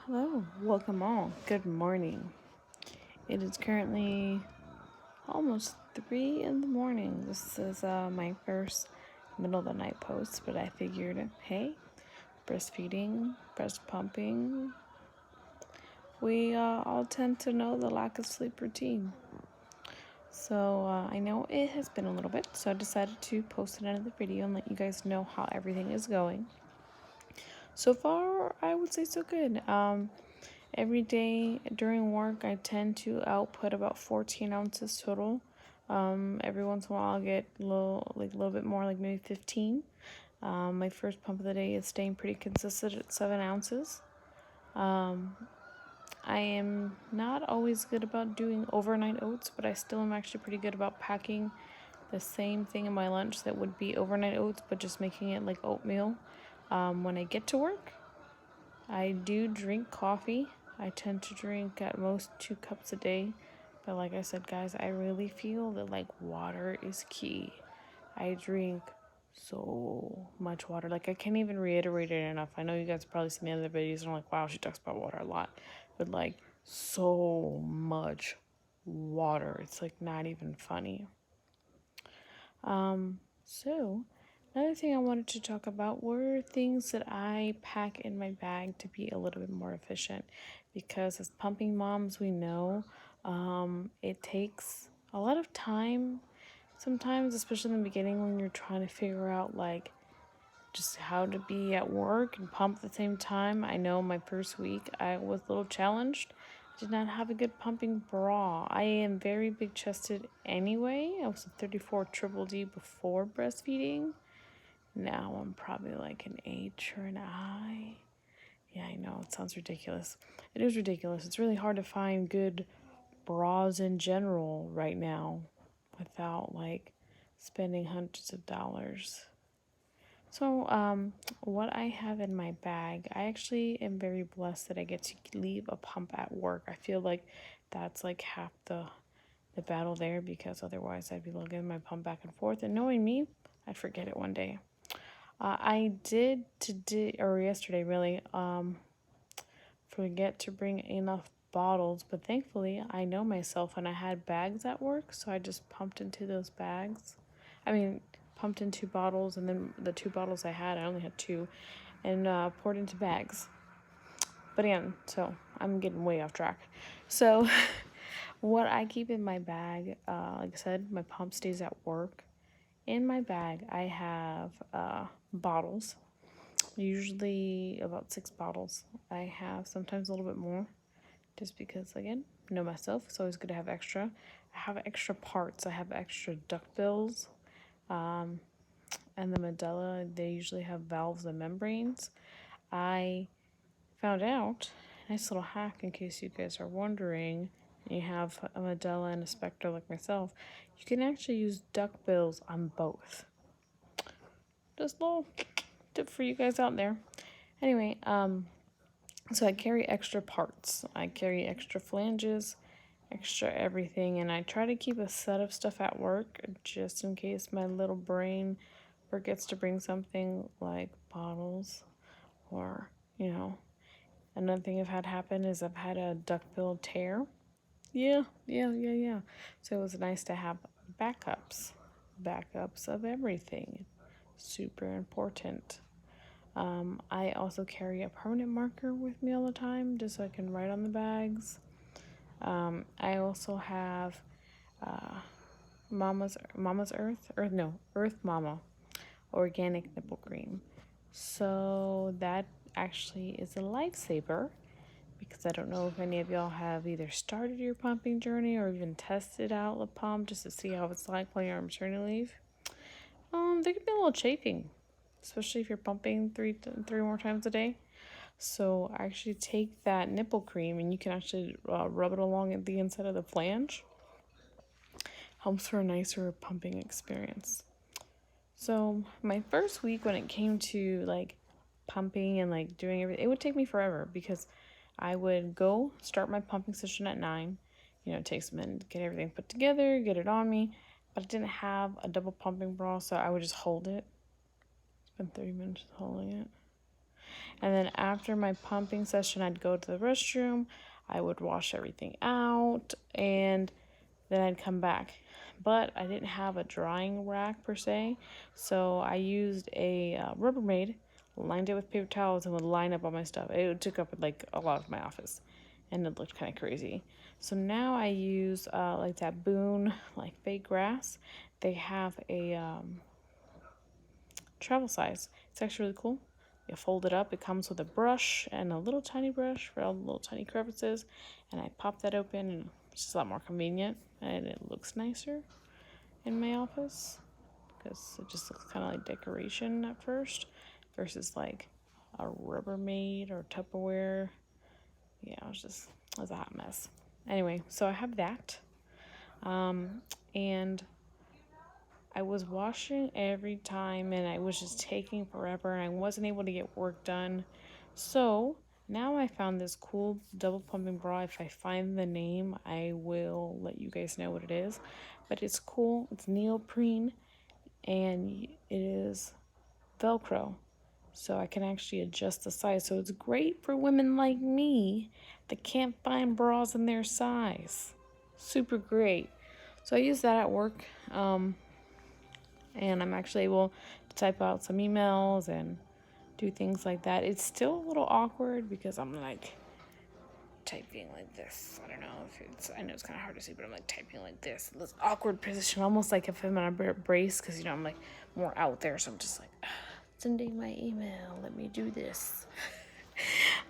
Hello, welcome all. Good morning. It is currently almost 3 in the morning. This is my first middle of the night post, but I figured, hey, breastfeeding, breast pumping, we all tend to know the lack of sleep routine. So I know it has been a little bit, so I decided to post another video and let you guys know how everything is going. So far, I would say so good. Every day during work, I tend to output about 14 ounces total. Every once in a while, I'll get a little bit more, like maybe 15. My first pump of the day is staying pretty consistent at 7 ounces. I am not always good about doing overnight oats, but I still am actually pretty good about packing the same thing in my lunch that would be overnight oats, but just making it like oatmeal when I get to work. I do drink coffee. I tend to drink at most 2 cups a day. But like I said, guys, I really feel that like water is key. I drink so much water. Like I can't even reiterate it enough. I know you guys probably seen the other videos and are like, wow, she talks about water a lot. But like so much water. It's like not even funny. So another thing I wanted to talk about were things that I pack in my bag to be a little bit more efficient, because as pumping moms, we know it takes a lot of time sometimes, especially in the beginning when you're trying to figure out like just how to be at work and pump at the same time. I know my first week I was a little challenged. I did not have a good pumping bra. I am very big chested anyway. I was a 34 triple D before breastfeeding. Now I'm probably like an H or an I. Yeah, I know, it sounds ridiculous. It is ridiculous. It's really hard to find good bras in general right now without like spending hundreds of dollars. So, what I have in my bag, I actually am very blessed that I get to leave a pump at work. I feel like that's like half the battle there, because otherwise I'd be lugging my pump back and forth, and knowing me, I'd forget it one day. I did today or yesterday really forget to bring enough bottles, but thankfully I know myself and I had bags at work, so I just pumped into those bags. I mean, pumped in 2 bottles, and then the 2 bottles I had, I only had two, and poured into bags. But again, so I'm getting way off track. So, what I keep in my bag, like I said, my pump stays at work. In my bag, I have bottles, usually about 6 bottles. I have sometimes a little bit more, just because, again, know myself, it's always good to have extra. I have extra parts. I have extra duckbills, and the medulla, they usually have valves and membranes. I found out, nice little hack in case you guys are wondering, you have a medulla and a spectre like myself, you can actually use duckbills on both. Just a little tip for you guys out there. Anyway, so I carry extra parts. I carry extra flanges, extra everything, and I try to keep a set of stuff at work just in case my little brain forgets to bring something like bottles, or, you know, another thing I've had happen is I've had a duckbill tear. Yeah. So it was nice to have backups of everything. Super important. I also carry a permanent marker with me all the time, just so I can write on the bags. I also have Earth Mama organic nipple cream. So that actually is a lifesaver, because I don't know if any of y'all have either started your pumping journey or even tested out the pump just to see how it's like while you're on maternity leave. There can be a little chafing, especially if you're pumping three more times a day. So I actually take that nipple cream, and you can actually rub it along at the inside of the flange. Helps for a nicer pumping experience. So my first week, when it came to like pumping and like doing everything, it would take me forever, because I would go start my pumping session at 9. It takes a minute to get everything put together, get it on me. But I didn't have a double pumping bra, so I would just hold it. Spend 30 minutes holding it. And then after my pumping session, I'd go to the restroom, I would wash everything out, and then I'd come back. But I didn't have a drying rack per se, so I used a Rubbermaid, lined it with paper towels, and would line up all my stuff. It took up like a lot of my office, and it looked kind of crazy. So now I use like that Boone like fake grass. They have a travel size. It's actually really cool. You fold it up. It comes with a brush and a little tiny brush for all the little tiny crevices, and I pop that open, and it's just a lot more convenient, and it looks nicer in my office because it just looks kind of like decoration at first versus like a Rubbermaid or Tupperware. Yeah, it was a hot mess. Anyway, so I have that, and I was washing every time, and I was just taking forever, and I wasn't able to get work done. So now I found this cool double pumping bra. If I find the name, I will let you guys know what it is. But it's cool. It's neoprene, and it is Velcro. So I can actually adjust the size. So it's great for women like me that can't find bras in their size. Super great. So I use that at work. And I'm actually able to type out some emails and do things like that. It's still a little awkward because I'm like typing like this. I don't know if I know it's kind of hard to see, but I'm like typing like this awkward position, almost like if I'm on a brace, because you know I'm like more out there, so I'm just like sending my email, let me do this.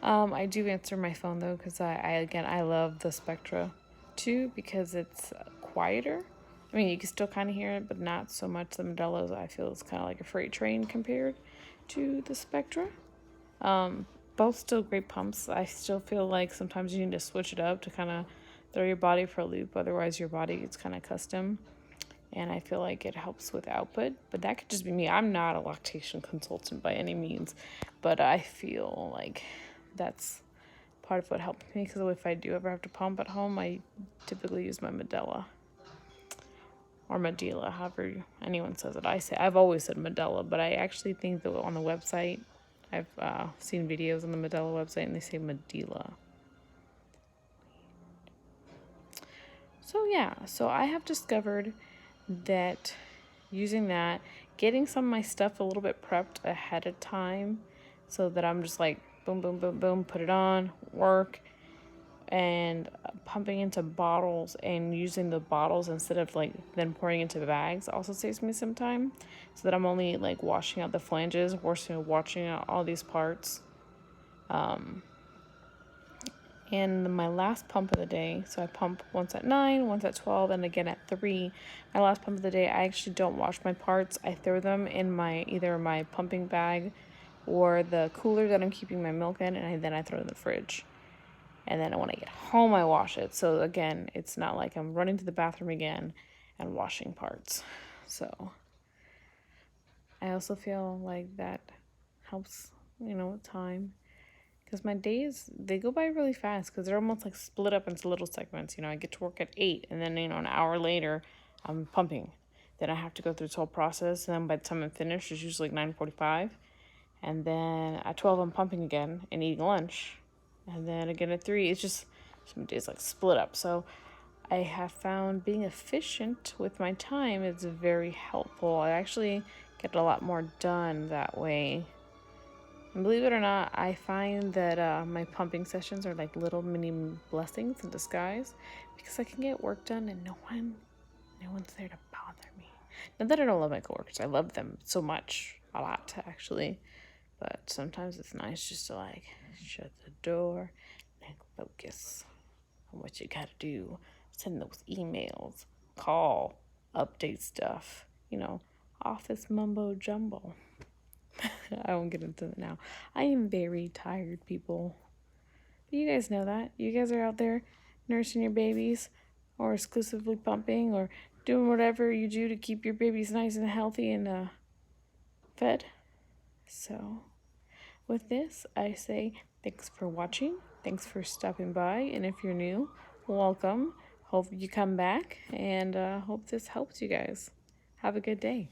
I do answer my phone though, because I love the Spectra too, because it's quieter. I mean, you can still kind of hear it, but not so much. The Modelo's, I feel, is kind of like a freight train compared to the Spectra. Both still great pumps. I still feel like sometimes you need to switch it up to kind of throw your body for a loop. Otherwise, your body gets kind of custom. And I feel like it helps with output. But that could just be me. I'm not a lactation consultant by any means. But I feel like that's part of what helped me. Because if I do ever have to pump at home, I typically use my Medela. Or Medela, however anyone says it. I've always said Medela, but I actually think that on the website, I've seen videos on the Medela website, and they say Medela. So yeah, so I have discovered that using that, getting some of my stuff a little bit prepped ahead of time, so that I'm just like boom, boom, boom, boom, put it on, work, and pumping into bottles and using the bottles instead of like then pouring into bags also saves me some time, so that I'm only like washing out the flanges, washing out all these parts. And my last pump of the day, so I pump once at 9, once at 12, and again at 3. My last pump of the day, I actually don't wash my parts. I throw them in either my pumping bag or the cooler that I'm keeping my milk in, and then I throw it in the fridge. And then when I get home, I wash it. So again, it's not like I'm running to the bathroom again and washing parts. So I also feel like that helps, with time. Because my days, they go by really fast because they're almost like split up into little segments. I get to work at 8, and then, an hour later, I'm pumping. Then I have to go through this whole process, and then by the time I'm finished, it's usually like 9:45. And then at 12, I'm pumping again and eating lunch. And then again at 3, it's just some days like split up. So I have found being efficient with my time is very helpful. I actually get a lot more done that way. And believe it or not, I find that my pumping sessions are like little mini blessings in disguise, because I can get work done and no one's there to bother me. Not that I don't love my coworkers. I love them so much, a lot actually. But sometimes it's nice just to like shut the door and focus on what you gotta do. Send those emails, call, update stuff, office mumbo jumbo. I won't get into it now. I am very tired, people. But you guys know that. You guys are out there nursing your babies, or exclusively pumping, or doing whatever you do to keep your babies nice and healthy and fed. So with this, I say thanks for watching. Thanks for stopping by. And if you're new, welcome. Hope you come back, and hope this helps you guys. Have a good day.